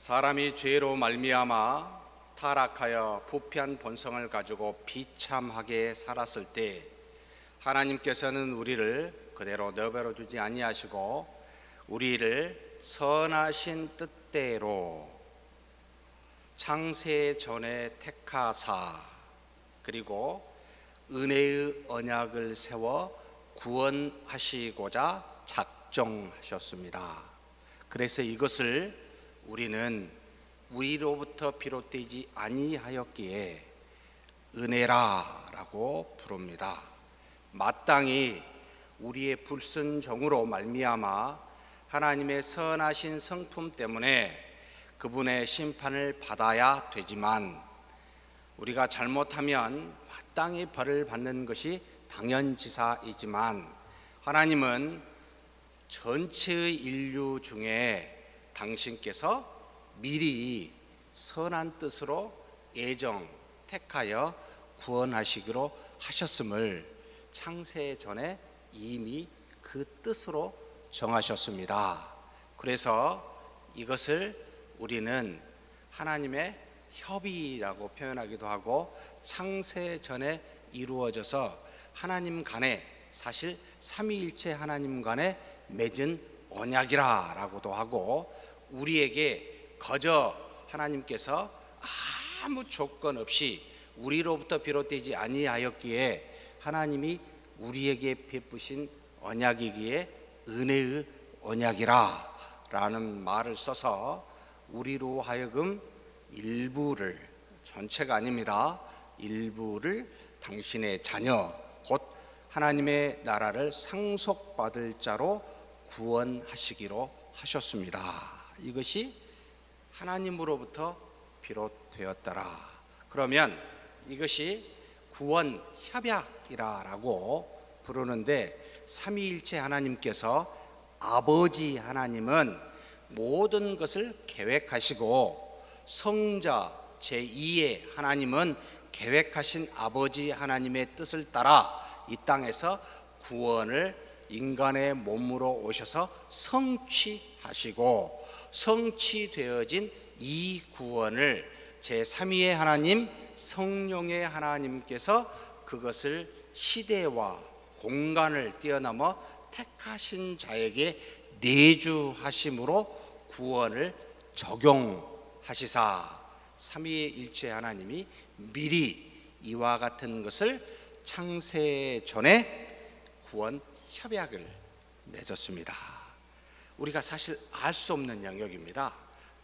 사람이 죄로 말미암아 타락하여 부패한 본성을 가지고 비참하게 살았을 때 하나님께서는 우리를 그대로 내버려 두지 아니하시고 우리를 선하신 뜻대로 창세 전에 택하사 그리고 은혜의 언약을 세워 구원하시고자 작정하셨습니다. 그래서 이것을 우리는 위로부터 비롯되지 아니하였기에 은혜라라고 부릅니다. 마땅히 우리의 불순종으로 말미암아 하나님의 선하신 성품 때문에 그분의 심판을 받아야 되지만 우리가 잘못하면 마땅히 벌을 받는 것이 당연지사이지만 하나님은 전체의 인류 중에 당신께서 미리 선한 뜻으로 예정 택하여 구원하시기로 하셨음을 창세 전에 이미 그 뜻으로 정하셨습니다. 그래서 이것을 우리는 하나님의 협의라고 표현하기도 하고 창세 전에 이루어져서 하나님 간에 사실 삼위일체 하나님 간에 맺은 언약이라고도 하고 우리에게 거저 하나님께서 아무 조건 없이 우리로부터 비롯되지 아니하였기에 하나님이 우리에게 베푸신 언약이기에 은혜의 언약이라는 말을 써서 우리로 하여금 일부를, 전체가 아닙니다, 일부를 당신의 자녀 곧 하나님의 나라를 상속받을 자로 구원하시기로 하셨습니다. 이것이 하나님으로부터 비롯되었더라. 그러면 이것이 구원 협약이라고 부르는데 삼위일체 하나님께서 아버지 하나님은 모든 것을 계획하시고 성자 제2의 하나님은 계획하신 아버지 하나님의 뜻을 따라 이 땅에서 구원을 인간의 몸으로 오셔서 성취하시고 성취되어진 이 구원을 제3위의 하나님 성령의 하나님께서 그것을 시대와 공간을 뛰어넘어 택하신 자에게 내주하심으로 구원을 적용하시사 삼위일체 하나님이 미리 이와 같은 것을 창세 전에 구원 협약을 맺었습니다. 우리가 사실 알 수 없는 영역입니다.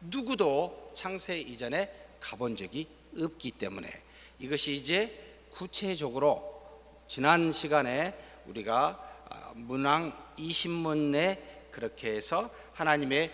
누구도 창세 이전에 가본 적이 없기 때문에 이것이 이제 구체적으로 지난 시간에 우리가 문왕 20문에 그렇게 해서 하나님의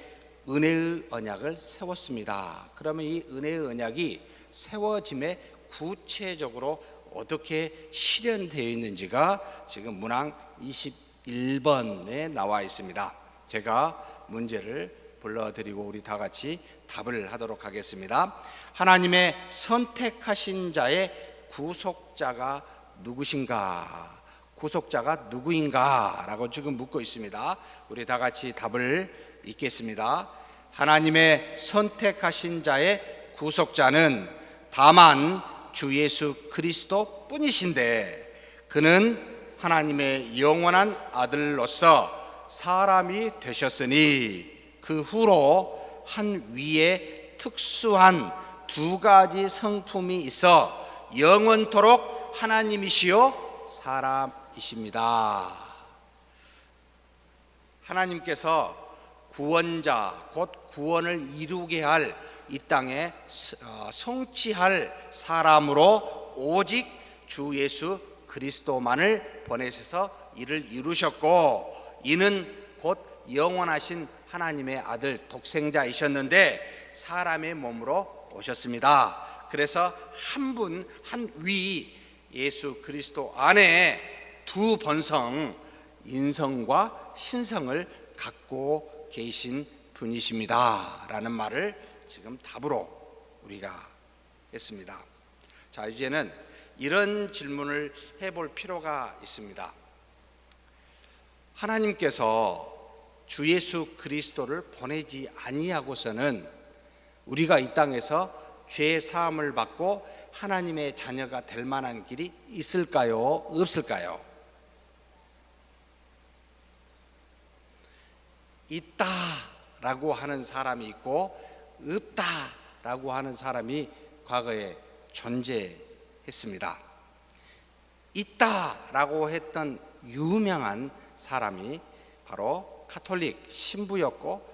은혜의 언약을 세웠습니다. 그러면 이 은혜의 언약이 세워짐에 구체적으로 어떻게 실현되어 있는지가 지금 문왕 21번에 나와 있습니다. 제가 문제를 불러드리고 우리 다 같이 답을 하도록 하겠습니다. 하나님의 선택하신 자의 구속자가 누구신가? 구속자가 누구인가? 라고 지금 묻고 있습니다. 우리 다 같이 답을 읽겠습니다. 하나님의 선택하신 자의 구속자는 다만 주 예수 그리스도 뿐이신데 그는 하나님의 영원한 아들로서 사람이 되셨으니 그 후로 한 위에 특수한 두 가지 성품이 있어 영원토록 하나님이시요 사람이십니다. 하나님께서 구원자 곧 구원을 이루게 할 이 땅에 성취할 사람으로 오직 주 예수 그리스도만을 보내셔서 이를 이루셨고 이는 곧 영원하신 하나님의 아들 독생자이셨는데 사람의 몸으로 오셨습니다. 그래서 한 분 한 위 예수 그리스도 안에 두 본성 인성과 신성을 갖고 계신 분이십니다 라는 말을 지금 답으로 우리가 했습니다. 자, 이제는 이런 질문을 해볼 필요가 있습니다. 하나님께서 주 예수 그리스도를 보내지 아니하고서는 우리가 이 땅에서 죄 사함을 받고 하나님의 자녀가 될 만한 길이 있을까요? 없을까요? 있다라고 하는 사람이 있고 없다라고 하는 사람이 과거에 존재했습니다. 있다라고 했던 유명한 사람이 바로 가톨릭 신부였고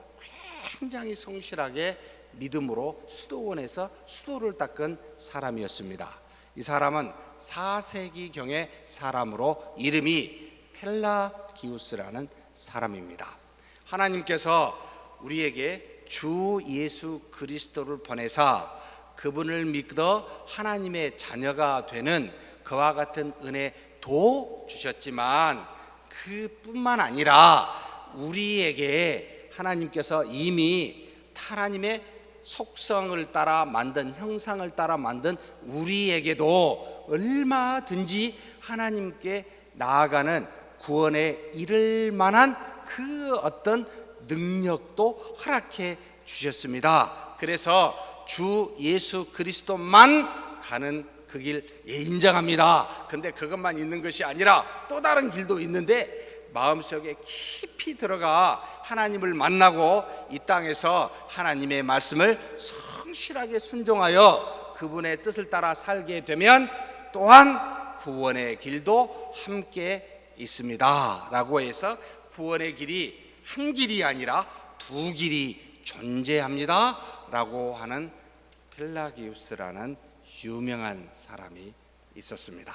굉장히 성실하게 믿음으로 수도원에서 수도를 닦은 사람이었습니다. 이 사람은 4세기경의 사람으로 이름이 펠라기우스라는 사람입니다. 하나님께서 우리에게 주 예수 그리스도를 보내사 그분을 믿어 하나님의 자녀가 되는 그와 같은 은혜도 주셨지만 그뿐만 아니라 우리에게 하나님께서 이미 하나님의 속성을 따라 만든, 형상을 따라 만든 우리에게도 얼마든지 하나님께 나아가는 구원에 이를 만한 그 어떤 능력도 허락해 주셨습니다. 그래서 주 예수 그리스도만 가는 그 길 인정합니다. 근데 그것만 있는 것이 아니라 또 다른 길도 있는데 마음속에 깊이 들어가 하나님을 만나고 이 땅에서 하나님의 말씀을 성실하게 순종하여 그분의 뜻을 따라 살게 되면 또한 구원의 길도 함께 있습니다 라고 해서 구원의 길이 한 길이 아니라 두 길이 존재합니다 라고 하는 펠라기우스라는 유명한 사람이 있었습니다.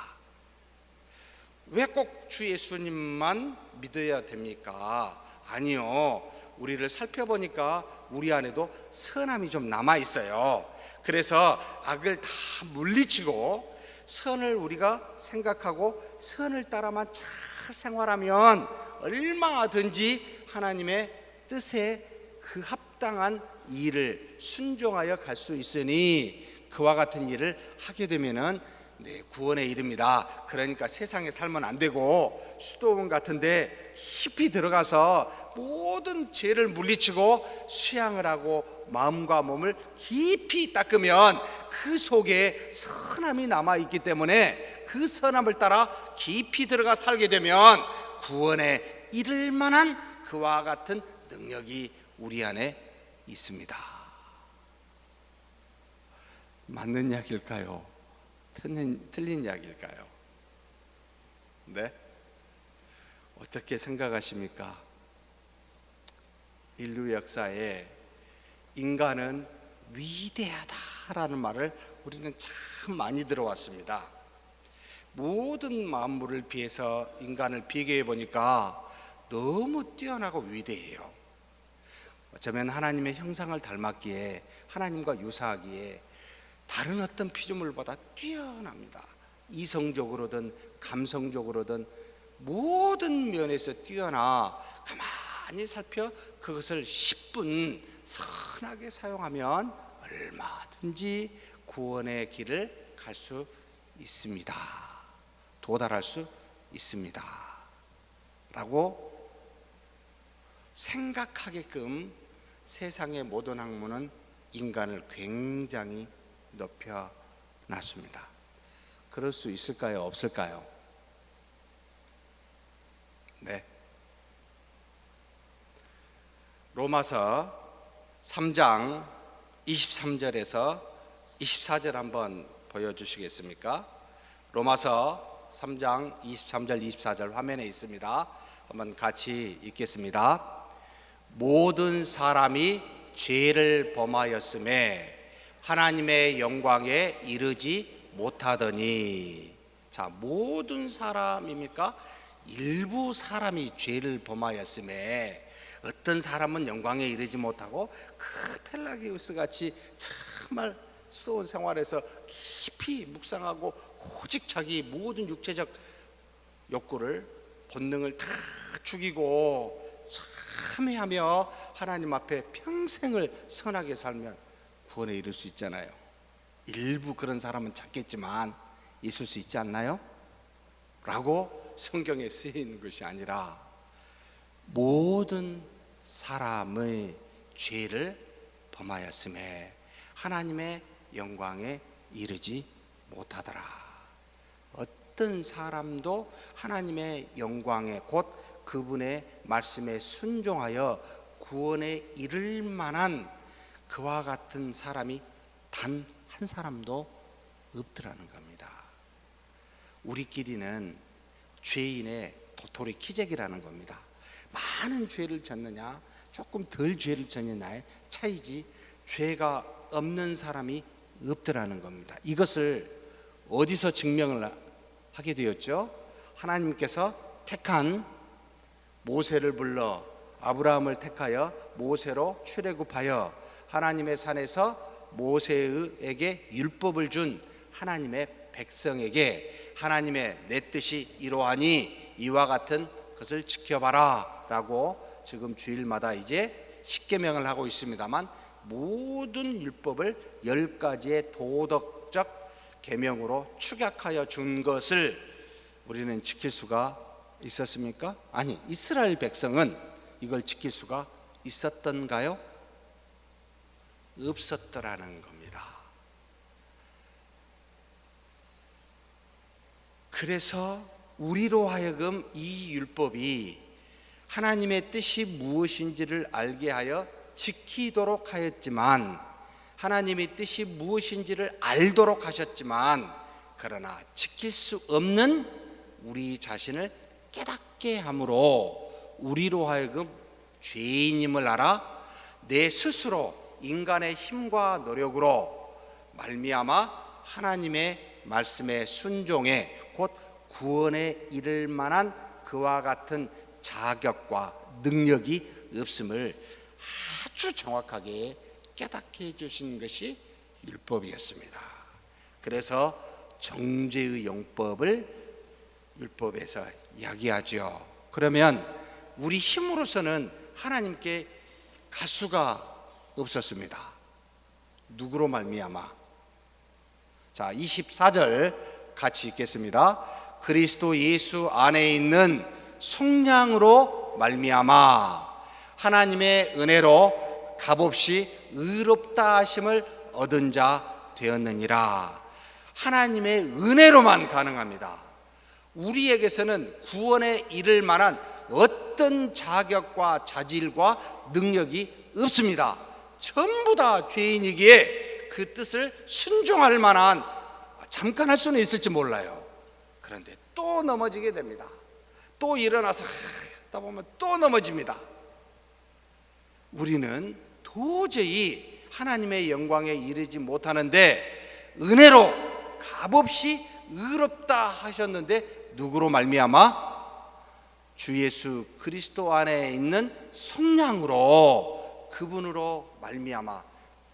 왜 꼭 주 예수님만 믿어야 됩니까? 아니요. 우리를 살펴보니까 우리 안에도 선함이 좀 남아 있어요. 그래서 악을 다 물리치고 선을 우리가 생각하고 선을 따라만 잘 생활하면 얼마든지 하나님의 뜻에 그 합당한 일을 순종하여 갈 수 있으니 그와 같은 일을 하게 되면은 구원에 이릅니다. 그러니까 세상에 살면 안 되고 수도원 같은데 깊이 들어가서 모든 죄를 물리치고 수양을 하고 마음과 몸을 깊이 닦으면 그 속에 선함이 남아있기 때문에 그 선함을 따라 깊이 들어가 살게 되면 구원에 이를 만한 그와 같은 능력이 우리 안에 있습니다. 맞는 이야기일까요? 틀린 이야기일까요? 네? 어떻게 생각하십니까? 인류 역사에 인간은 위대하다라는 말을 우리는 참 많이 들어왔습니다. 모든 만물을 비해서 인간을 비교해 보니까 너무 뛰어나고 위대해요. 어쩌면 하나님의 형상을 닮았기에, 하나님과 유사하기에 다른 어떤 피조물보다 뛰어납니다. 이성적으로든 감성적으로든 모든 면에서 뛰어나 가만히 살펴 그것을 10분 선하게 사용하면 얼마든지 구원의 길을 갈 수 있습니다. 도달할 수 있습니다. 라고 생각하게끔 세상의 모든 학문은 인간을 굉장히 높여놨습니다. 그럴 수 있을까요? 없을까요? 네. 로마서 3장 23절에서 24절 한번 보여주시겠습니까? 로마서 3장 23절 24절 화면에 있습니다. 한번 같이 읽겠습니다. 모든 사람이 죄를 범하였음에 하나님의 영광에 이르지 못하더니. 자, 모든 사람입니까? 일부 사람이 죄를 범하였음에 어떤 사람은 영광에 이르지 못하고 그 펠라기우스 같이 정말 수온 생활에서 깊이 묵상하고 오직 자기 모든 육체적 욕구를 본능을 다 죽이고 참회하며 하나님 앞에 평생을 선하게 살면 구원에 이를 수 있잖아요. 일부 그런 사람은 찾겠지만 있을 수 있지 않나요? 라고 성경에 쓰인 것이 아니라 모든 사람의 죄를 범하였음에 하나님의 영광에 이르지 못하더라. 어떤 사람도 하나님의 영광에 곧 그분의 말씀에 순종하여 구원에 이를 만한 그와 같은 사람이 단 한 사람도 없더라는 겁니다. 우리끼리는 죄인의 도토리 키재기라는 겁니다. 많은 죄를 졌느냐 조금 덜 죄를 졌느냐의 차이지 죄가 없는 사람이 없더라는 겁니다. 이것을 어디서 증명을 하게 되었죠? 하나님께서 택한 모세를 불러 아브라함을 택하여 모세로 출애굽하여 하나님의 산에서 모세에게 율법을 준 하나님의 백성에게 하나님의 내 뜻이 이러하니 이와 같은 것을 지켜봐라 라고 지금 주일마다 이제 십계명을 하고 있습니다만 모든 율법을 10가지의 도덕적 계명으로 축약하여 준 것을 우리는 지킬 수가 있었습니까? 아니, 이스라엘 백성은 이걸 지킬 수가 있었던가요? 없었더라는 겁니다. 그래서 우리로 하여금 이 율법이 하나님의 뜻이 무엇인지를 알게 하여 지키도록 하였지만, 하나님의 뜻이 무엇인지를 알도록 하셨지만, 그러나 지킬 수 없는 우리 자신을 깨닫게 함으로 우리로 하여금 죄인임을 알아 내 스스로 인간의 힘과 노력으로 말미암아 하나님의 말씀에 순종해 곧 구원에 이를 만한 그와 같은 자격과 능력이 없음을 아주 정확하게 깨닫게 해주신 것이 율법이었습니다. 그래서 정죄의 용법을 율법에서 이야기하죠. 그러면 우리 힘으로서는 하나님께 갈 수가 없었습니다. 누구로 말미암아? 자, 24절 같이 읽겠습니다. 그리스도 예수 안에 있는 속량으로 말미암아 하나님의 은혜로 값없이 의롭다 하심을 얻은 자 되었느니라. 하나님의 은혜로만 가능합니다. 우리에게서는 구원에 이를 만한 어떤 자격과 자질과 능력이 없습니다. 전부 다 죄인이기에 그 뜻을 순종할 만한, 잠깐 할 수는 있을지 몰라요. 그런데 또 넘어지게 됩니다. 또 일어나서 하다 보면 또 넘어집니다. 우리는 도저히 하나님의 영광에 이르지 못하는데 은혜로 값없이 의롭다 하셨는데 누구로 말미암아? 주 예수 그리스도 안에 있는 속량으로, 그분으로 말미암아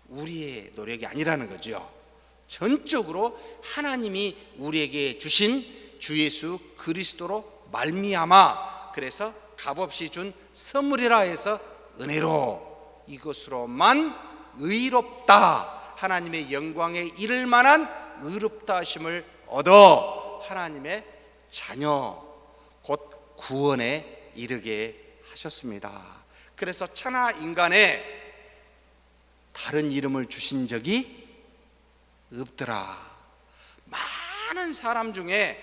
우리의 노력이 아니라는 거죠. 전적으로 하나님이 우리에게 주신 주 예수 그리스도로 말미암아, 그래서 값없이 준 선물이라 해서 은혜로 이것으로만 의롭다, 하나님의 영광에 이를 만한 의롭다 하심을 얻어 하나님의 자녀 곧 구원에 이르게 하셨습니다. 그래서 천하 인간에 다른 이름을 주신 적이 없더라. 많은 사람 중에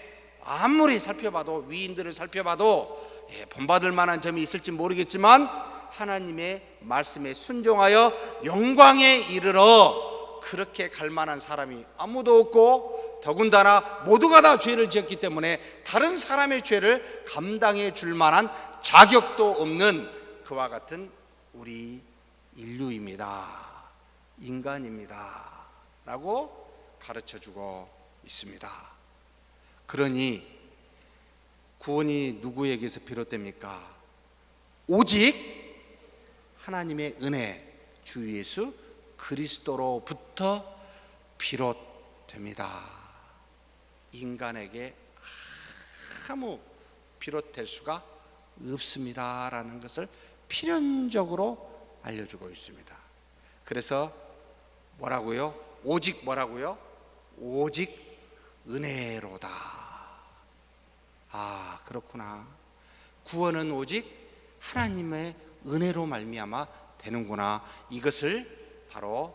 아무리 살펴봐도, 위인들을 살펴봐도 본받을 만한 점이 있을지 모르겠지만 하나님의 말씀에 순종하여 영광에 이르러 그렇게 갈 만한 사람이 아무도 없고, 더군다나 모두가 다 죄를 지었기 때문에 다른 사람의 죄를 감당해 줄 만한 자격도 없는 그와 같은 우리 인류입니다. 인간입니다 라고 가르쳐주고 있습니다. 그러니 구원이 누구에게서 비롯됩니까? 오직 하나님의 은혜, 주 예수 그리스도로부터 비롯됩니다. 인간에게 아무 비롯될 수가 없습니다라는 것을 필연적으로 알려주고 있습니다. 그래서 뭐라고요? 오직 뭐라고요? 오직 은혜로다. 아, 그렇구나. 구원은 오직 하나님의 은혜로 말미암아 되는구나. 이것을 바로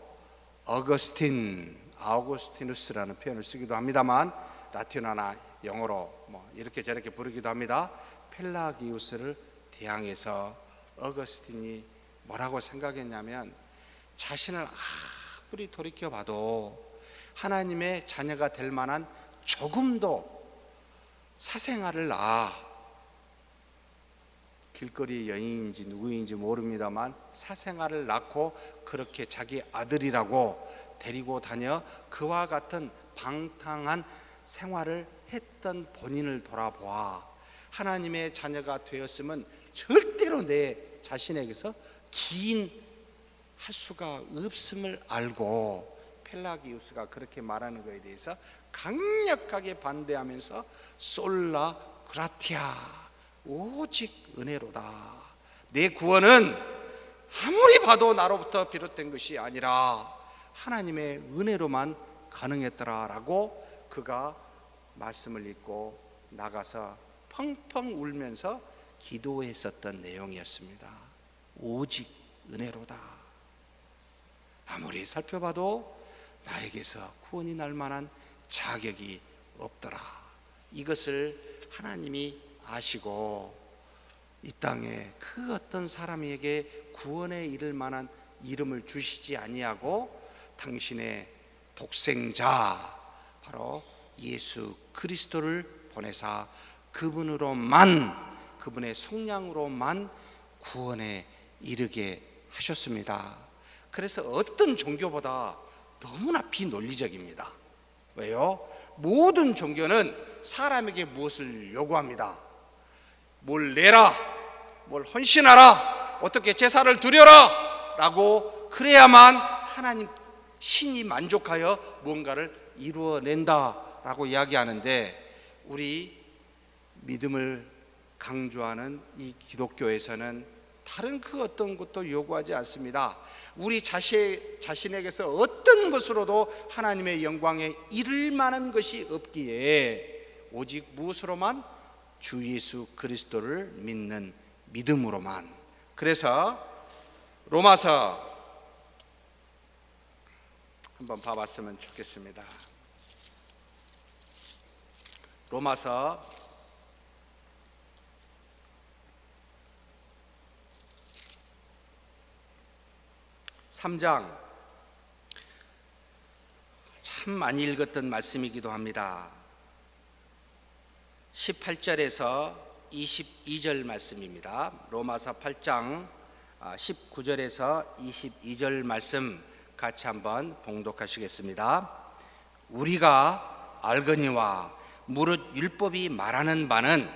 아우구스티누스라는 표현을 쓰기도 합니다만 라틴어나 영어로 이렇게 저렇게 부르기도 합니다. 펠라기우스를 대항해서 어거스틴이 뭐라고 생각했냐면, 자신을 아무리 돌이켜봐도 하나님의 자녀가 될 만한 조금도 사생활을 길거리 여인인지 누구인지 모릅니다만 사생활을 낳고 그렇게 자기 아들이라고 데리고 다녀 그와 같은 방탕한 생활을 했던 본인을 돌아보아 하나님의 자녀가 되었으면 절대로 내 자신에게서 기인할 수가 없음을 알고, 펠라기우스가 그렇게 말하는 것에 대해서 강력하게 반대하면서 솔라 그라티아, 오직 은혜로다, 내 구원은 아무리 봐도 나로부터 비롯된 것이 아니라 하나님의 은혜로만 가능했더라라고 그가 말씀을 읽고 나가서 펑펑 울면서 기도했었던 내용이었습니다. 오직 은혜로다. 아무리 살펴봐도 나에게서 구원이 날 만한 자격이 없더라. 이것을 하나님이 아시고 이 땅에 그 어떤 사람에게 구원에 이를 만한 이름을 주시지 아니하고 당신의 독생자 바로 예수 그리스도를 보내사 그분으로만, 그분의 속량으로만 구원에 이르게 하셨습니다. 그래서 어떤 종교보다 너무나 비논리적입니다. 왜요? 모든 종교는 사람에게 무엇을 요구합니다. 뭘 내라, 뭘 헌신하라, 어떻게 제사를 드려라 라고 그래야만 하나님 신이 만족하여 무언가를 이루어낸다라고 이야기하는데, 우리 믿음을 강조하는 이 기독교에서는 다른 그 어떤 것도 요구하지 않습니다. 우리 자신에게서 어떤 것으로도 하나님의 영광에 이를 만한 것이 없기에 오직 무엇으로만? 주 예수 그리스도를 믿는 믿음으로만. 그래서 로마서 한번 봐봤으면 좋겠습니다. 로마서 3장, 참 많이 읽었던 말씀이기도 합니다. 18절에서 22절 말씀입니다. 로마서 8장 19절에서 22절 말씀 같이 한번 봉독하시겠습니다. 우리가 알거니와 무릇 율법이 말하는 바는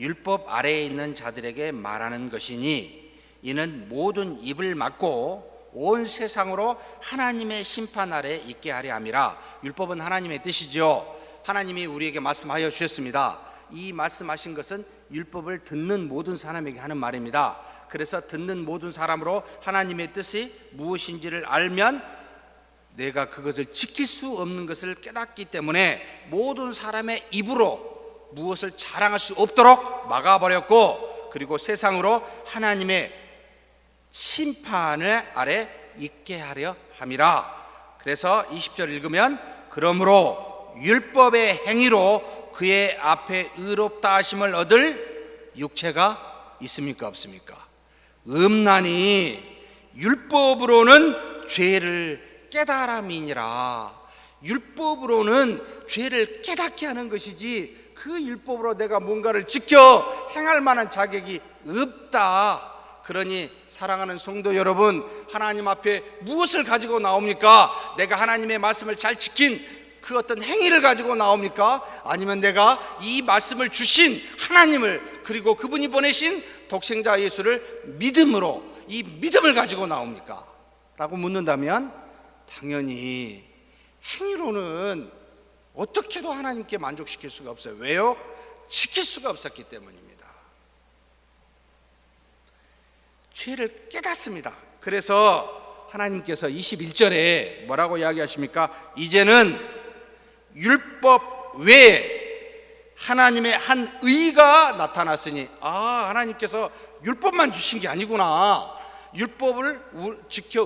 율법 아래에 있는 자들에게 말하는 것이니, 이는 모든 입을 막고 온 세상으로 하나님의 심판 아래 있게 하려 함이라. 율법은 하나님의 뜻이죠. 하나님이 우리에게 말씀하여 주셨습니다. 이 말씀하신 것은 율법을 듣는 모든 사람에게 하는 말입니다. 그래서 듣는 모든 사람으로 하나님의 뜻이 무엇인지를 알면 내가 그것을 지킬 수 없는 것을 깨닫기 때문에 모든 사람의 입으로 무엇을 자랑할 수 없도록 막아버렸고, 그리고 세상으로 하나님의 심판을 아래 있게 하려 함이라. 그래서 20절 읽으면, 그러므로 율법의 행위로 그의 앞에 의롭다 하심을 얻을 육체가 있습니까 없습니까? 없나니 율법으로는 죄를 깨달음이니라. 율법으로는 죄를 깨닫게 하는 것이지 그 율법으로 내가 뭔가를 지켜 행할 만한 자격이 없다. 그러니 사랑하는 성도 여러분, 하나님 앞에 무엇을 가지고 나옵니까? 내가 하나님의 말씀을 잘 지킨 그 어떤 행위를 가지고 나옵니까? 아니면 내가 이 말씀을 주신 하나님을, 그리고 그분이 보내신 독생자 예수를 믿음으로, 이 믿음을 가지고 나옵니까? 라고 묻는다면 당연히 행위로는 어떻게도 하나님께 만족시킬 수가 없어요. 왜요? 지킬 수가 없었기 때문입니다. 죄를 깨닫습니다. 그래서 하나님께서 21절에 뭐라고 이야기하십니까? 이제는 율법 외에 하나님의 한 의가 나타났으니, 하나님께서 율법만 주신 게 아니구나, 율법을 지켜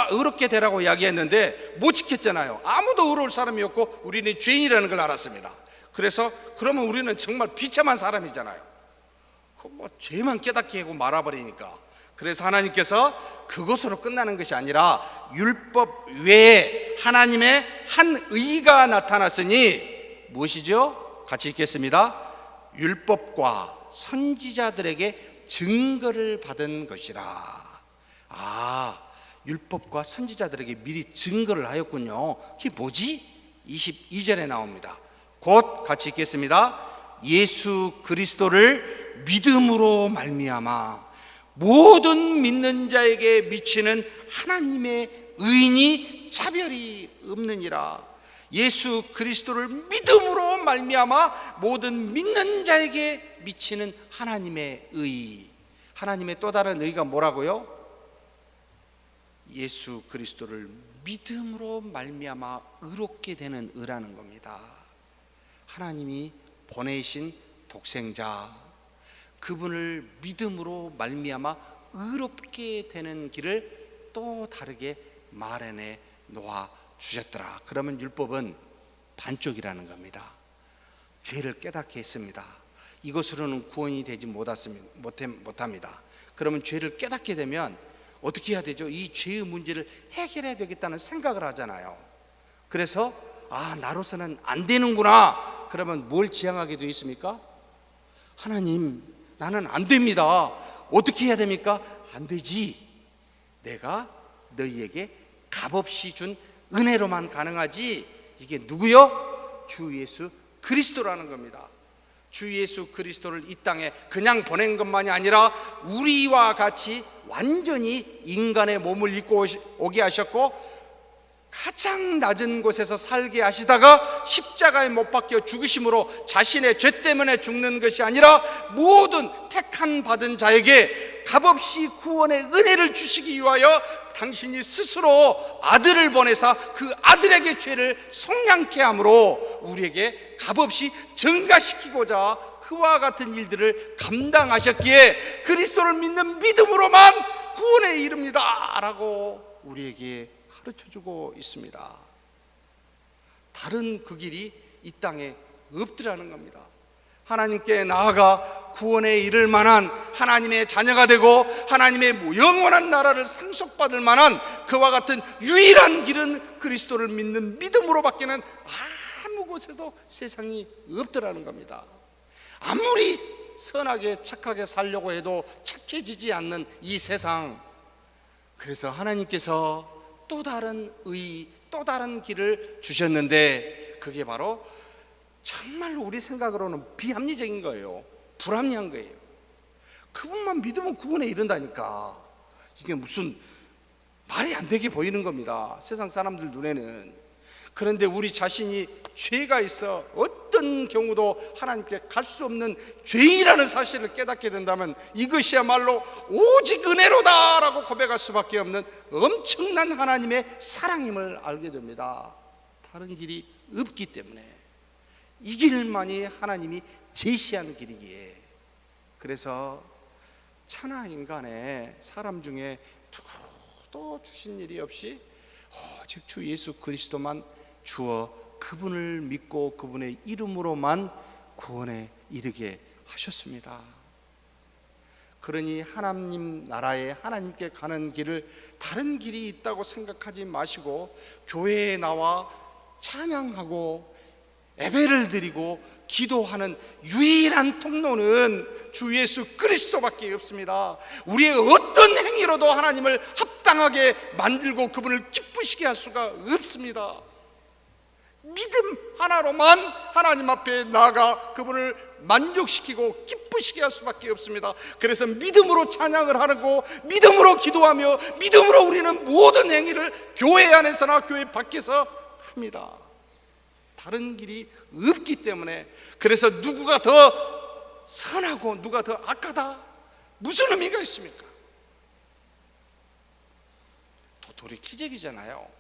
의롭게 되라고 이야기했는데 못 지켰잖아요. 아무도 의로울 사람이 없고 우리는 죄인이라는 걸 알았습니다. 그래서 그러면 우리는 정말 비참한 사람이잖아요. 뭐 죄만 깨닫게 하고 말아버리니까. 그래서 하나님께서 그것으로 끝나는 것이 아니라 율법 외에 하나님의 한 의가 나타났으니 무엇이죠? 같이 읽겠습니다. 율법과 선지자들에게 증거를 받은 것이라. 율법과 선지자들에게 미리 증거를 하였군요. 그게 뭐지? 22절에 나옵니다. 곧 같이 읽겠습니다. 예수 그리스도를 믿음으로 말미암아 모든 믿는 자에게 미치는 하나님의 의인이 차별이 없느니라. 예수 그리스도를 믿음으로 말미암아 모든 믿는 자에게 미치는 하나님의 의. 하나님의 또 다른 의가 뭐라고요? 예수 그리스도를 믿음으로 말미암아 의롭게 되는 의라는 겁니다. 하나님이 보내신 독생자, 그분을 믿음으로 말미암아 의롭게 되는 길을 또 다르게 마련해 놓아 주셨더라. 그러면 율법은 반쪽이라는 겁니다. 죄를 깨닫게 했습니다. 이것으로는 구원이 되지 못합니다. 그러면 죄를 깨닫게 되면 어떻게 해야 되죠? 이 죄의 문제를 해결해야 되겠다는 생각을 하잖아요. 그래서 나로서는 안 되는구나. 그러면 뭘 지향하게 되어 있습니까? 하나님, 나는 안 됩니다. 어떻게 해야 됩니까? 안 되지. 내가 너희에게 값없이 준 은혜로만 가능하지. 이게 누구요? 주 예수 그리스도라는 겁니다. 주 예수 그리스도를 이 땅에 그냥 보낸 것만이 아니라 우리와 같이 완전히 인간의 몸을 입고 오게 하셨고 가장 낮은 곳에서 살게 하시다가 십자가에 못 박혀 죽으심으로 자신의 죄 때문에 죽는 것이 아니라 모든 택한 받은 자에게 값없이 구원의 은혜를 주시기 위하여 당신이 스스로 아들을 보내사 그 아들에게 죄를 속량케 함으로 우리에게 값없이 증가시키고자 그와 같은 일들을 감당하셨기에 그리스도를 믿는 믿음으로만 구원에 이릅니다 라고 우리에게 가르쳐주고 있습니다. 다른 그 길이 이 땅에 없더라는 겁니다. 하나님께 나아가 구원에 이를 만한 하나님의 자녀가 되고 하나님의 영원한 나라를 상속받을 만한 그와 같은 유일한 길은 그리스도를 믿는 믿음으로밖에는 아무 곳에도 세상이 없더라는 겁니다. 아무리 선하게 착하게 살려고 해도 착해지지 않는 이 세상, 그래서 하나님께서 또 다른 의, 또 다른 길을 주셨는데 그게 바로 정말로 우리 생각으로는 비합리적인 거예요. 불합리한 거예요. 그분만 믿으면 구원에 이른다니까. 이게 무슨 말이 안 되게 보이는 겁니다. 세상 사람들 눈에는. 그런데 우리 자신이 죄가 있어 어떤 경우도 하나님께 갈 수 없는 죄인이라는 사실을 깨닫게 된다면 이것이야말로 오직 은혜로다라고 고백할 수밖에 없는 엄청난 하나님의 사랑임을 알게 됩니다. 다른 길이 없기 때문에 이 길만이 하나님이 제시한 길이기에. 그래서 천하 인간의 사람 중에 누구도 주신 일이 없이 오직 주 예수 그리스도만 주어 그분을 믿고 그분의 이름으로만 구원에 이르게 하셨습니다. 그러니 하나님 나라에 하나님께 가는 길을 다른 길이 있다고 생각하지 마시고 교회에 나와 찬양하고 예배를 드리고 기도하는 유일한 통로는 주 예수 그리스도밖에 없습니다. 우리의 어떤 행위로도 하나님을 합당하게 만들고 그분을 기쁘시게 할 수가 없습니다. 믿음 하나로만 하나님 앞에 나아가 그분을 만족시키고 기쁘시게 할 수밖에 없습니다. 그래서 믿음으로 찬양을 하고 믿음으로 기도하며 믿음으로 우리는 모든 행위를 교회 안에서나 교회 밖에서 합니다. 다른 길이 없기 때문에. 그래서 누구가 더 선하고 누가 더 악하다, 무슨 의미가 있습니까? 도토리 키재기잖아요.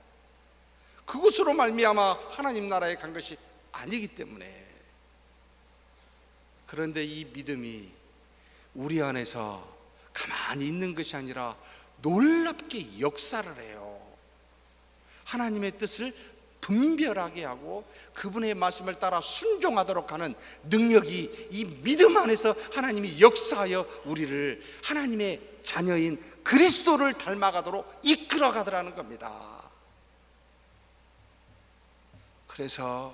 그것으로 말미암아 하나님 나라에 간 것이 아니기 때문에. 그런데 이 믿음이 우리 안에서 가만히 있는 것이 아니라 놀랍게 역사를 해요. 하나님의 뜻을 분별하게 하고 그분의 말씀을 따라 순종하도록 하는 능력이, 이 믿음 안에서 하나님이 역사하여 우리를 하나님의 자녀인 그리스도를 닮아가도록 이끌어가더라는 겁니다. 그래서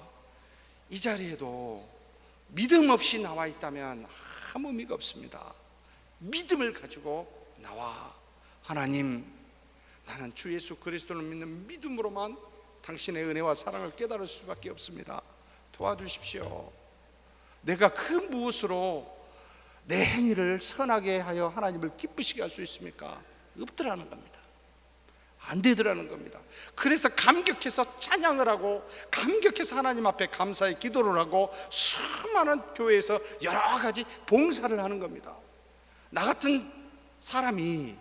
이 자리에도 믿음 없이 나와 있다면 아무 의미가 없습니다. 믿음을 가지고 나와, 하나님, 나는 주 예수 그리스도를 믿는 믿음으로만 당신의 은혜와 사랑을 깨달을 수밖에 없습니다. 도와주십시오. 내가 그 무엇으로 내 행위를 선하게 하여 하나님을 기쁘시게 할 수 있습니까? 없더라는 겁니다. 안 되더라는 겁니다. 그래서 감격해서 찬양을 하고, 감격해서 하나님 앞에 감사의 기도를 하고, 수많은 교회에서 여러 가지 봉사를 하는 겁니다. 나 같은 사람이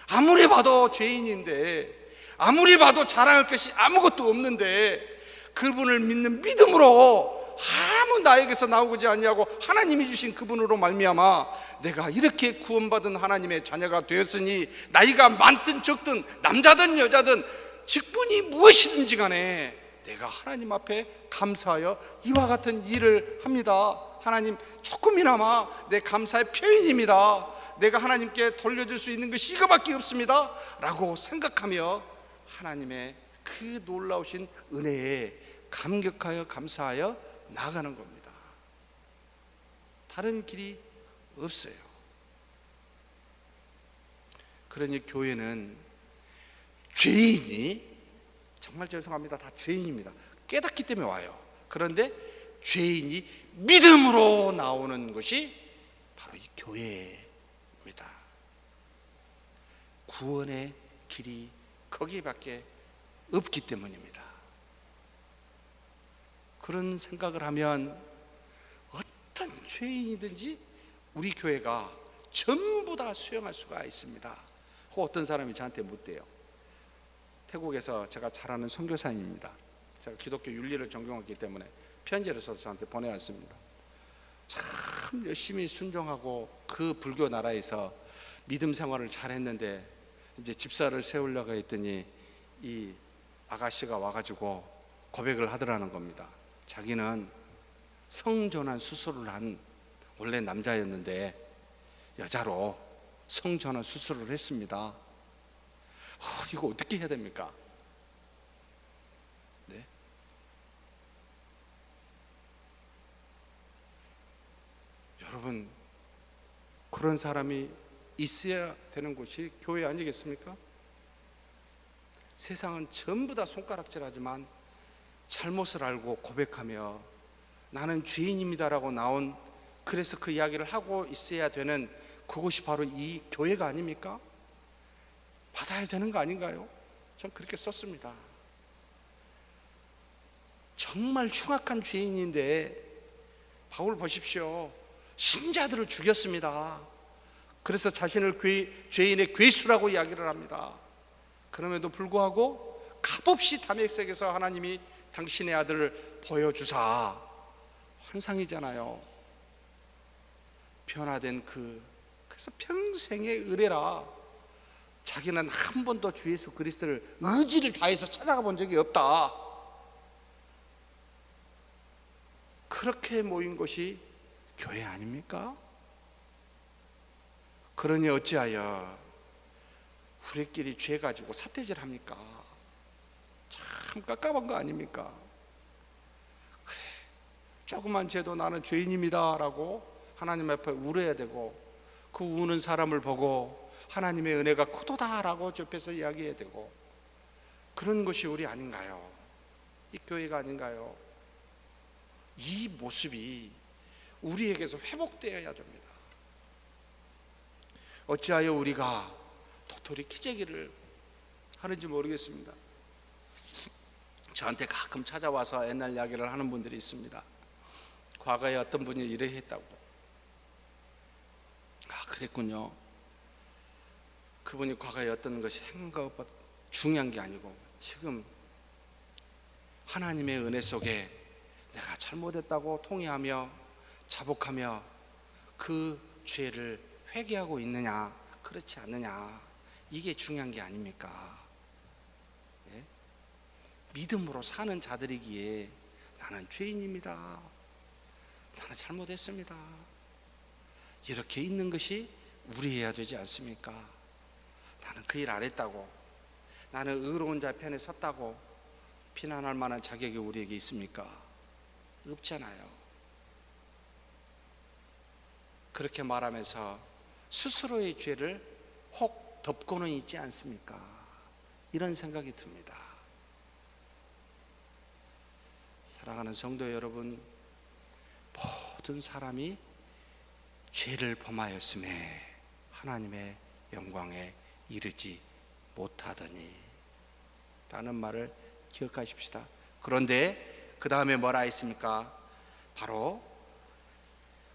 아무리 봐도 죄인인데, 아무리 봐도 자랑할 것이 아무것도 없는데, 그분을 믿는 믿음으로 아무 나에게서 나오지 아니하고 하나님이 주신 그분으로 말미암아 내가 이렇게 구원받은 하나님의 자녀가 되었으니, 나이가 많든 적든 남자든 여자든 직분이 무엇이든지 간에 내가 하나님 앞에 감사하여 이와 같은 일을 합니다. 하나님, 조금이나마 내 감사의 표현입니다. 내가 하나님께 돌려줄 수 있는 것이 이거밖에 없습니다 라고 생각하며 하나님의 그 놀라우신 은혜에 감격하여 감사하여 나가는 겁니다. 다른 길이 없어요. 그러니 교회는 죄인이, 정말 죄송합니다, 다 죄인입니다. 깨닫기 때문에 와요. 그런데 죄인이 믿음으로 나오는 것이 바로 이 교회입니다. 구원의 길이 거기밖에 없기 때문입니다. 그런 생각을 하면 어떤 죄인이든지 우리 교회가 전부 다 수용할 수가 있습니다. 어떤 사람이 저한테 묻대요. 태국에서 제가 잘 아는 선교사님입니다. 제가 기독교 윤리를 전공했기 때문에 편지를 써서 저한테 보내왔습니다. 참 열심히 순종하고 그 불교 나라에서 믿음 생활을 잘 했는데 이제 집사를 세우려고 했더니 이 아가씨가 와가지고 고백을 하더라는 겁니다. 자기는 성전환 수술을 한, 원래 남자였는데 여자로 성전환 수술을 했습니다. 이거 어떻게 해야 됩니까? 네? 여러분, 그런 사람이 있어야 되는 곳이 교회 아니겠습니까? 세상은 전부 다 손가락질하지만 잘못을 알고 고백하며 나는 죄인입니다라고 나온, 그래서 그 이야기를 하고 있어야 되는 그곳이 바로 이 교회가 아닙니까? 받아야 되는 거 아닌가요? 전 그렇게 썼습니다. 정말 흉악한 죄인인데 바울 보십시오. 신자들을 죽였습니다. 그래서 자신을 죄인의 괴수라고 이야기를 합니다. 그럼에도 불구하고 값없이 다메섹에서 하나님이 당신의 아들을 보여주사, 환상이잖아요. 변화된 그래서 평생의 의뢰라. 자기는 한 번도 주 예수 그리스도를 의지를 다해서 찾아가 본 적이 없다. 그렇게 모인 것이 교회 아닙니까? 그러니 어찌하여 우리끼리 죄 가지고 삿대질 합니까? 참 깝깝한 거 아닙니까? 그래, 조그만 죄도 나는 죄인입니다 라고 하나님 앞에 울어야 되고, 그 우는 사람을 보고 하나님의 은혜가 크도다 라고 옆에서 이야기해야 되고, 그런 것이 우리 아닌가요? 이 교회가 아닌가요? 이 모습이 우리에게서 회복되어야 됩니다. 어찌하여 우리가 도토리 키재기를 하는지 모르겠습니다. 저한테 가끔 찾아와서 옛날 이야기를 하는 분들이 있습니다. 과거에 어떤 분이 이래 했다고. 그랬군요. 그분이 과거에 어떤 것이 행한 것보다 중요한 게 아니고 지금 하나님의 은혜 속에 내가 잘못했다고 통회하며 자복하며 그 죄를 회개하고 있느냐, 그렇지 않느냐, 이게 중요한 게 아닙니까? 예? 믿음으로 사는 자들이기에 나는 죄인입니다, 나는 잘못했습니다, 이렇게 있는 것이 우리해야 되지 않습니까? 나는 그 일 안 했다고, 나는 의로운 자 편에 섰다고 비난할 만한 자격이 우리에게 있습니까? 없잖아요. 그렇게 말하면서 스스로의 죄를 혹 덮고는 있지 않습니까? 이런 생각이 듭니다. 사랑하는 성도 여러분, 모든 사람이 죄를 범하였음에 하나님의 영광에 이르지 못하더니 라는 말을 기억하십시다. 그런데 그 다음에 뭐라 했습니까? 바로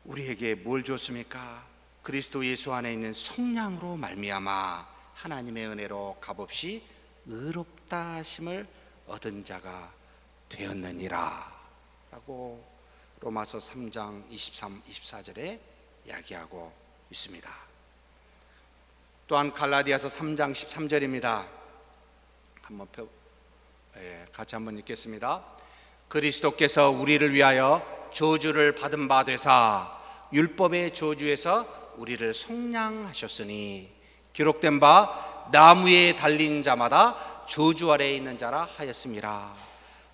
우리에게 뭘 줬습니까? 그리스도 예수 안에 있는 성령으로 말미암아 하나님의 은혜로 값없이 의롭다 하심을 얻은 자가 되었느니라 라고 로마서 3장 23, 24절에 이야기하고 있습니다. 또한 갈라디아서 3장 13절입니다. 같이 한번 읽겠습니다. 그리스도께서 우리를 위하여 저주를 받은 바 되사 율법의 저주에서 우리를 속량하셨으니 기록된 바 나무에 달린 자마다 저주 아래에 있는 자라 하였습니다.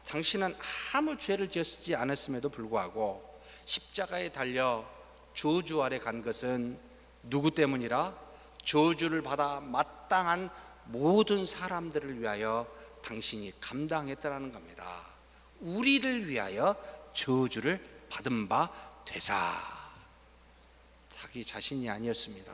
당신은 아무 죄를 지었지 않았음에도 불구하고 십자가에 달려 저주 아래 간 것은 누구 때문이라? 저주를 받아 마땅한 모든 사람들을 위하여 당신이 감당했다라는 겁니다. 우리를 위하여 저주를 받은 바 되사, 자기 자신이 아니었습니다.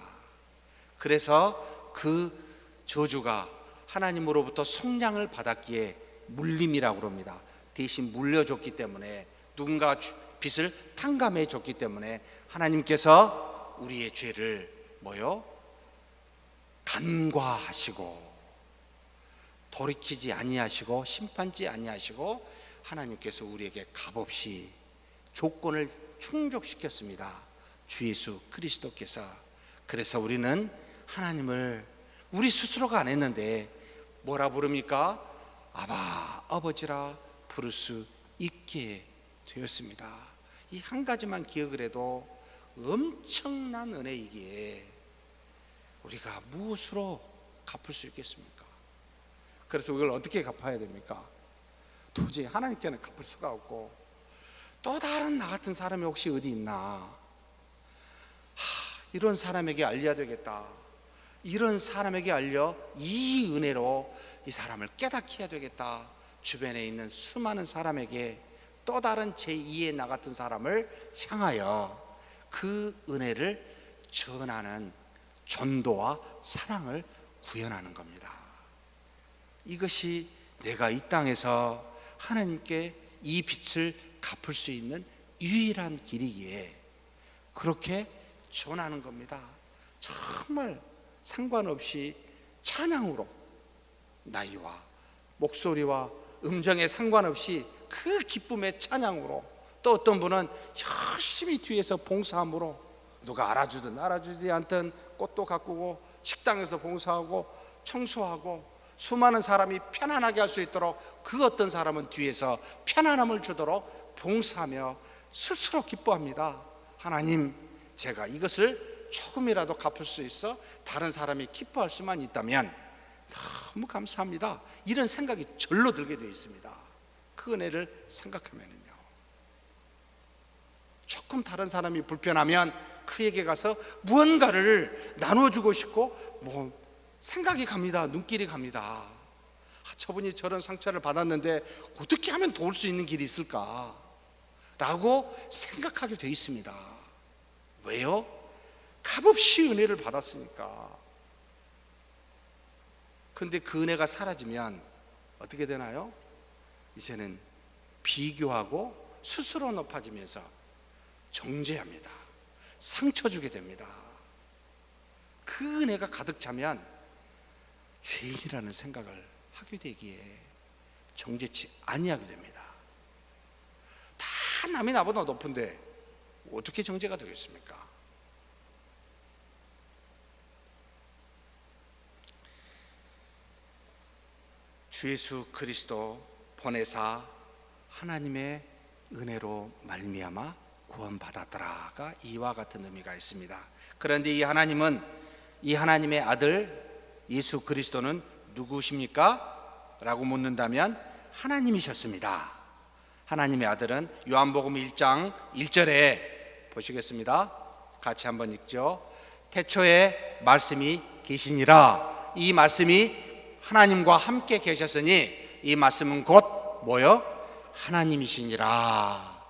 그래서 그 저주가 하나님으로부터 속량을 받았기에 물림이라고 합니다. 대신 물려줬기 때문에, 누군가 빚을 탕감해 줬기 때문에 하나님께서 우리의 죄를 간과하시고 돌이키지 아니하시고 심판지 아니하시고 하나님께서 우리에게 값없이 조건을 충족시켰습니다. 주 예수 그리스도께서. 그래서 우리는 하나님을 우리 스스로가 안 했는데 뭐라 부릅니까? 아바, 아버지라 부를 수 있게 되었습니다. 이 한 가지만 기억을 해도 엄청난 은혜이기에 우리가 무엇으로 갚을 수 있겠습니까? 그래서 이걸 어떻게 갚아야 됩니까? 도저히 하나님께는 갚을 수가 없고, 또 다른 나 같은 사람이 혹시 어디 있나? 이런 사람에게 알려야 되겠다. 이런 사람에게 알려 이 은혜로 이 사람을 깨닫게 해야 되겠다. 주변에 있는 수많은 사람에게 또 다른 제2의 나 같은 사람을 향하여 그 은혜를 전하는 전도와 사랑을 구현하는 겁니다. 이것이 내가 이 땅에서 하나님께 이 빚을 갚을 수 있는 유일한 길이기에 그렇게 전하는 겁니다. 정말 상관없이 찬양으로, 나이와 목소리와 음정에 상관없이 그 기쁨의 찬양으로, 또 어떤 분은 열심히 뒤에서 봉사함으로, 누가 알아주든 알아주지 않든 꽃도 가꾸고 식당에서 봉사하고 청소하고 수많은 사람이 편안하게 할 수 있도록 그 어떤 사람은 뒤에서 편안함을 주도록 봉사하며 스스로 기뻐합니다. 하나님, 제가 이것을 조금이라도 갚을 수 있어 다른 사람이 기뻐할 수만 있다면 너무 감사합니다. 이런 생각이 절로 들게 되어 있습니다. 그 은혜를 생각하면은요, 조금 다른 사람이 불편하면 그에게 가서 무언가를 나눠주고 싶고 생각이 갑니다. 눈길이 갑니다. 저분이 저런 상처를 받았는데 어떻게 하면 도울 수 있는 길이 있을까? 라고 생각하게 되어 있습니다. 왜요? 값없이 은혜를 받았으니까. 근데 그 은혜가 사라지면 어떻게 되나요? 이제는 비교하고 스스로 높아지면서 정죄합니다. 상처 주게 됩니다. 그 은혜가 가득 차면 죄인이라는 생각을 하게 되기에 정죄치 아니하게 됩니다. 다 남이 나보다 높은데 어떻게 정죄가 되겠습니까? 주 예수 그리스도 보내사 하나님의 은혜로 말미암아 구원받았더라가 이와 같은 의미가 있습니다. 그런데 이 하나님은, 이 하나님의 아들 예수 그리스도는 누구십니까? 라고 묻는다면 하나님이셨습니다. 하나님의 아들은 요한복음 1장 1절에 보시겠습니다. 같이 한번 읽죠. 태초에 말씀이 계시니라. 이 말씀이 하나님과 함께 계셨으니 이 말씀은 곧 뭐요? 하나님이시니라.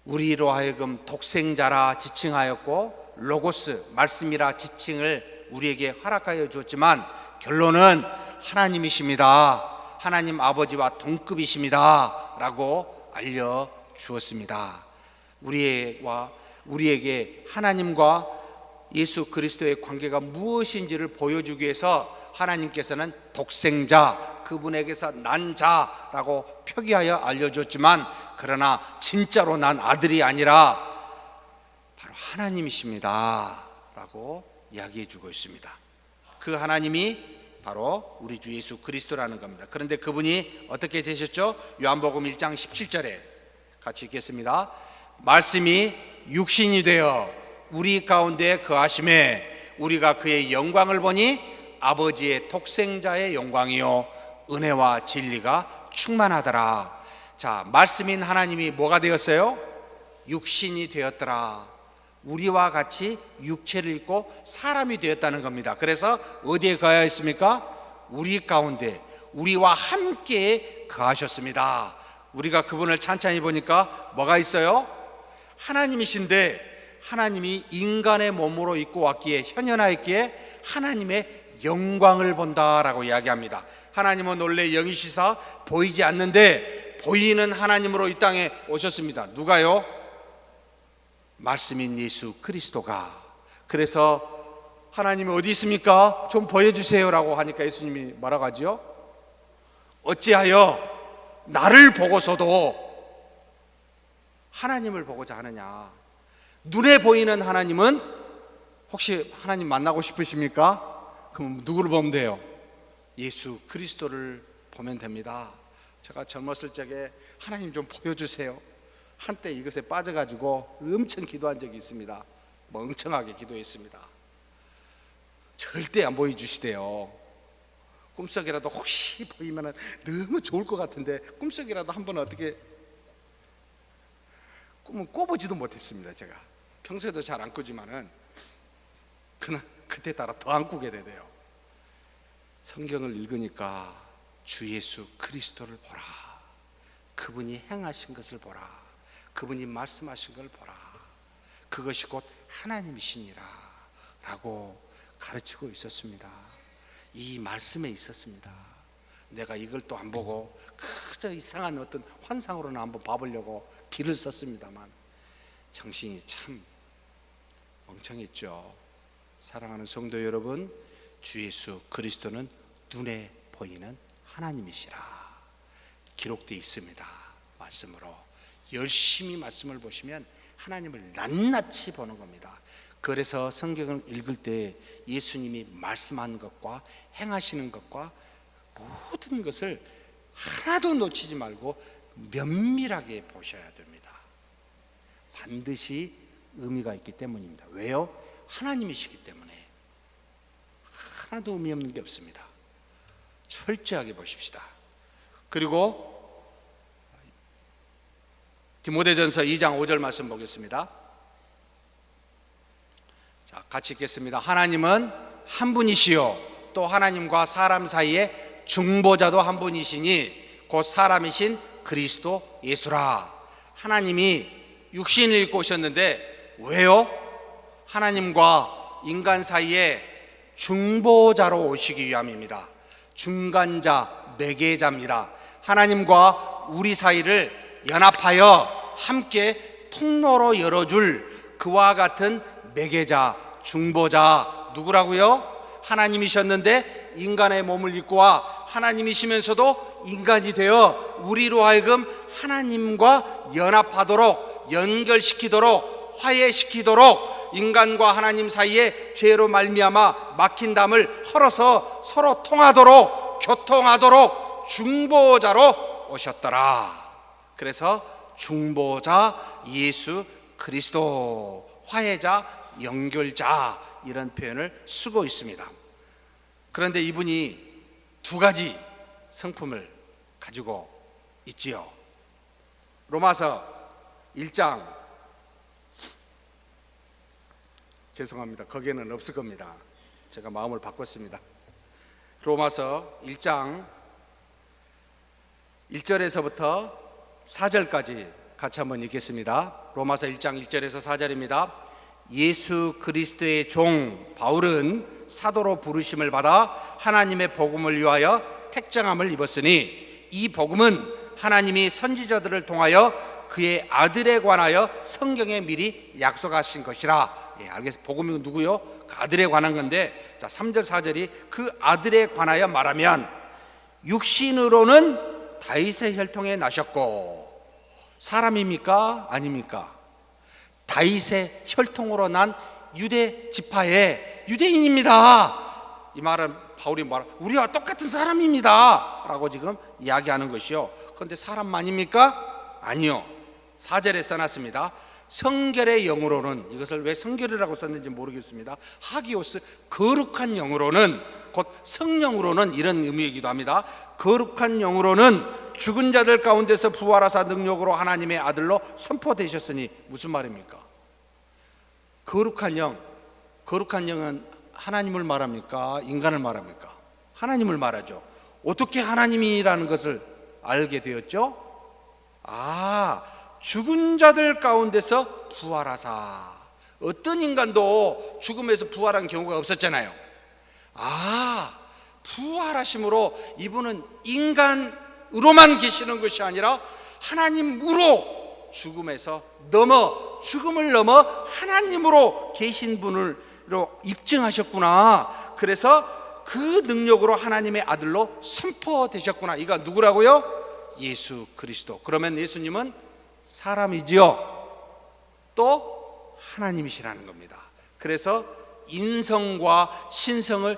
우리로 하여금 독생자라 지칭하였고 로고스, 말씀이라 지칭을 우리에게 허락하여 주었지만 결론은 하나님이십니다. 하나님 아버지와 동급이십니다 라고 알려주었습니다. 우리에게 하나님과 예수 그리스도의 관계가 무엇인지를 보여주기 위해서 하나님께서는 독생자, 그분에게서 난 자라고 표기하여 알려줬지만, 그러나 진짜로 난 아들이 아니라 바로 하나님이십니다 라고 이야기해 주고 있습니다. 그 하나님이 바로 우리 주 예수 그리스도라는 겁니다. 그런데 그분이 어떻게 되셨죠? 요한복음 1장 17절에 같이 읽겠습니다. 말씀이 육신이 되어 우리 가운데 거하심에 우리가 그의 영광을 보니 아버지의 독생자의 영광이요 은혜와 진리가 충만하더라. 자, 말씀인 하나님이 뭐가 되었어요? 육신이 되었더라. 우리와 같이 육체를 입고 사람이 되었다는 겁니다. 그래서 어디에 거하여 있습니까? 우리 가운데, 우리와 함께 거하셨습니다. 우리가 그분을 찬찬히 보니까 뭐가 있어요? 하나님이신데 하나님이 인간의 몸으로 입고 왔기에, 현현하였기에 하나님의 영광을 본다라고 이야기합니다. 하나님은 원래 영이시사 보이지 않는데 보이는 하나님으로 이 땅에 오셨습니다. 누가요? 말씀인 예수 그리스도가. 그래서 하나님이 어디 있습니까? 좀 보여주세요 라고 하니까 예수님이 뭐라고 하죠? 어찌하여 나를 보고서도 하나님을 보고자 하느냐. 눈에 보이는 하나님은, 혹시 하나님 만나고 싶으십니까? 그럼 누구를 보면 돼요? 예수 그리스도를 보면 됩니다. 제가 젊었을 적에 하나님 좀 보여주세요, 한때 이것에 빠져가지고 엄청 기도한 적이 있습니다. 멍청하게 기도했습니다. 절대 안 보여주시대요. 꿈속이라도 혹시 보이면 너무 좋을 것 같은데 꿈속이라도 한번 어떻게, 꿈은 꿔보지도 못했습니다. 제가 평소에도 잘 안 꾸지만은 그때 따라 더 안 꾸게 되대요. 성경을 읽으니까 주 예수 그리스도를 보라, 그분이 행하신 것을 보라, 그분이 말씀하신 걸 보라, 그것이 곧 하나님이시니라 라고 가르치고 있었습니다. 이 말씀에 있었습니다. 내가 이걸 또 안 보고 그저 이상한 어떤 환상으로는 한번 봐보려고 길을 썼습니다만 정신이 참 멍청했죠. 사랑하는 성도 여러분, 주 예수 그리스도는 눈에 보이는 하나님이시라 기록되어 있습니다. 말씀으로 열심히 말씀을 보시면 하나님을 낱낱이 보는 겁니다. 그래서 성경을 읽을 때 예수님이 말씀한 것과 행하시는 것과 모든 것을 하나도 놓치지 말고 면밀하게 보셔야 됩니다. 반드시 의미가 있기 때문입니다. 왜요? 하나님이시기 때문에 하나도 의미 없는 게 없습니다. 철저하게 보십시다. 그리고 디모데전서 2장 5절 말씀 보겠습니다. 자, 같이 읽겠습니다. 하나님은 한 분이시요 또 하나님과 사람 사이에 중보자도 한 분이시니 곧 사람이신 그리스도 예수라. 하나님이 육신을 입고 오셨는데 왜요? 하나님과 인간 사이에 중보자로 오시기 위함입니다. 중간자, 매개자입니다. 하나님과 우리 사이를 연합하여 함께 통로로 열어줄 그와 같은 매개자, 중보자, 누구라고요? 하나님이셨는데 인간의 몸을 입고 와 하나님이시면서도 인간이 되어 우리로 하여금 하나님과 연합하도록, 연결시키도록, 화해시키도록, 인간과 하나님 사이에 죄로 말미암아 막힌 담을 헐어서 서로 통하도록, 교통하도록 중보자로 오셨더라. 그래서 중보자 예수 그리스도, 화해자, 연결자, 이런 표현을 쓰고 있습니다. 그런데 이분이 두 가지 성품을 가지고 있지요. 로마서 1장, 죄송합니다, 거기에는 없을 겁니다. 제가 마음을 바꿨습니다. 로마서 1장 1절에서부터 4절까지 같이 한번 읽겠습니다. 로마서 1장 1절에서 4절입니다. 예수 그리스도의 종 바울은 사도로 부르심을 받아 하나님의 복음을 위하여 택정함을 입었으니 이 복음은 하나님이 선지자들을 통하여 그의 아들에 관하여 성경에 미리 약속하신 것이라. 알겠습니다. 복음이 누구요? 그 아들에 관한 건데, 자 3절 4절이 그 아들에 관하여 말하면 육신으로는 다윗의 혈통에 나셨고, 사람입니까? 아닙니까? 다윗의 혈통으로 난 유대 지파의 유대인입니다. 이 말은 바울이 우리와 똑같은 사람입니다 라고 지금 이야기하는 것이요. 그런데 사람만입니까? 아니요. 4절에 써놨습니다. 성결의 영으로는, 이것을 왜 성결이라고 썼는지 모르겠습니다. 하기오스, 거룩한 영으로는, 곧 성령으로는, 이런 의미이기도 합니다. 거룩한 영으로는 죽은 자들 가운데서 부활하사 능력으로 하나님의 아들로 선포되셨으니, 무슨 말입니까? 거룩한 영, 거룩한 영은 하나님을 말합니까? 인간을 말합니까? 하나님을 말하죠. 어떻게 하나님이라는 것을 알게 되었죠? 죽은 자들 가운데서 부활하사. 어떤 인간도 죽음에서 부활한 경우가 없었잖아요. 부활하심으로 이분은 인간으로만 계시는 것이 아니라 하나님으로 죽음을 넘어 하나님으로 계신 분으로 입증하셨구나. 그래서 그 능력으로 하나님의 아들로 선포되셨구나. 이가 누구라고요? 예수 그리스도. 그러면 예수님은 사람이지요, 또 하나님이시라는 겁니다. 그래서 인성과 신성을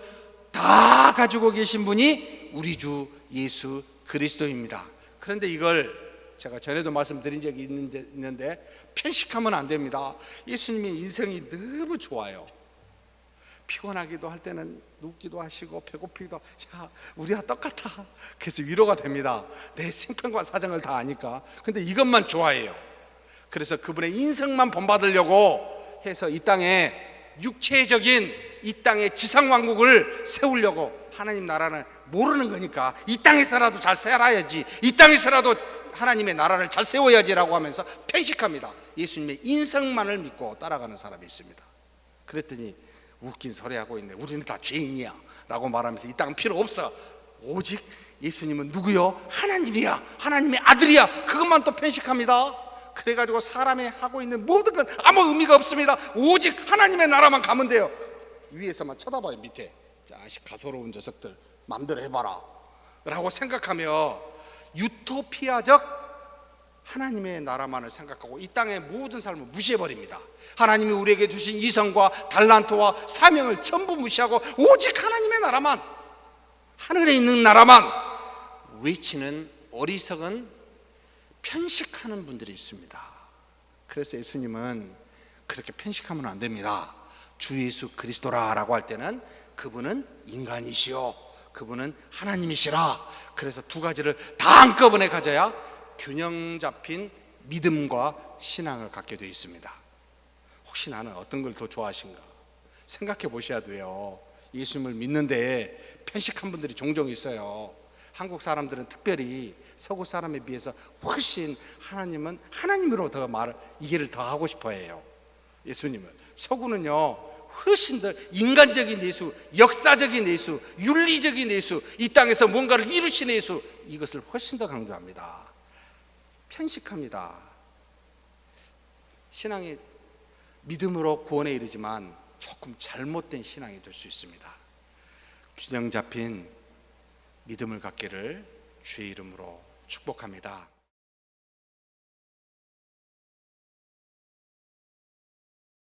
다 가지고 계신 분이 우리 주 예수 그리스도입니다. 그런데 이걸 제가 전에도 말씀드린 적이 있는데 편식하면 안 됩니다. 예수님의 인성이 너무 좋아요. 피곤하기도 할 때는 눕기도 하시고, 배고프기도, 우리와 똑같아. 그래서 위로가 됩니다. 내 생편과 사정을 다 아니까. 근데 이것만 좋아해요. 그래서 그분의 인성만 본받으려고 해서 이 땅에 육체적인, 이 땅의 지상왕국을 세우려고, 하나님 나라는 모르는 거니까 이 땅에서라도 잘 살아야지, 이 땅에서라도 하나님의 나라를 잘 세워야지라고 하면서 편식합니다. 예수님의 인성만을 믿고 따라가는 사람이 있습니다. 그랬더니 웃긴 소리 하고 있네. 우리는 다 죄인이야 라고 말하면서 이 땅은 필요 없어. 오직 예수님은 누구요? 하나님이야. 하나님의 아들이야. 그것만 또 편식합니다. 그래가지고 사람이 하고 있는 모든 건 아무 의미가 없습니다. 오직 하나님의 나라만 가면 돼요. 위에서만 쳐다봐요. 밑에 자식 가소로운 녀석들 마음대로 해봐라 라고 생각하며 유토피아적 하나님의 나라만을 생각하고 이 땅의 모든 삶을 무시해버립니다. 하나님이 우리에게 주신 이성과 달란트와 사명을 전부 무시하고 오직 하나님의 나라만, 하늘에 있는 나라만 외치는 어리석은 편식하는 분들이 있습니다. 그래서 예수님은 그렇게 편식하면 안 됩니다. 주 예수 그리스도라 라고 할 때는 그분은 인간이시오, 그분은 하나님이시라. 그래서 두 가지를 다 한꺼번에 가져야 균형 잡힌 믿음과 신앙을 갖게 되어 있습니다. 혹시 나는 어떤 걸 더 좋아하신가 생각해 보셔야 돼요. 예수님을 믿는데 편식한 분들이 종종 있어요. 한국 사람들은 특별히 서구 사람에 비해서 훨씬 하나님은 하나님으로 더 이해를 더 하고 싶어 해요. 예수님을. 서구는요 훨씬 더 인간적인 예수, 역사적인 예수, 윤리적인 예수, 이 땅에서 뭔가를 이루신 예수, 이것을 훨씬 더 강조합니다. 편식합니다. 신앙이 믿음으로 구원에 이르지만 조금 잘못된 신앙이 될 수 있습니다. 균형 잡힌 믿음을 갖기를 주의 이름으로 축복합니다.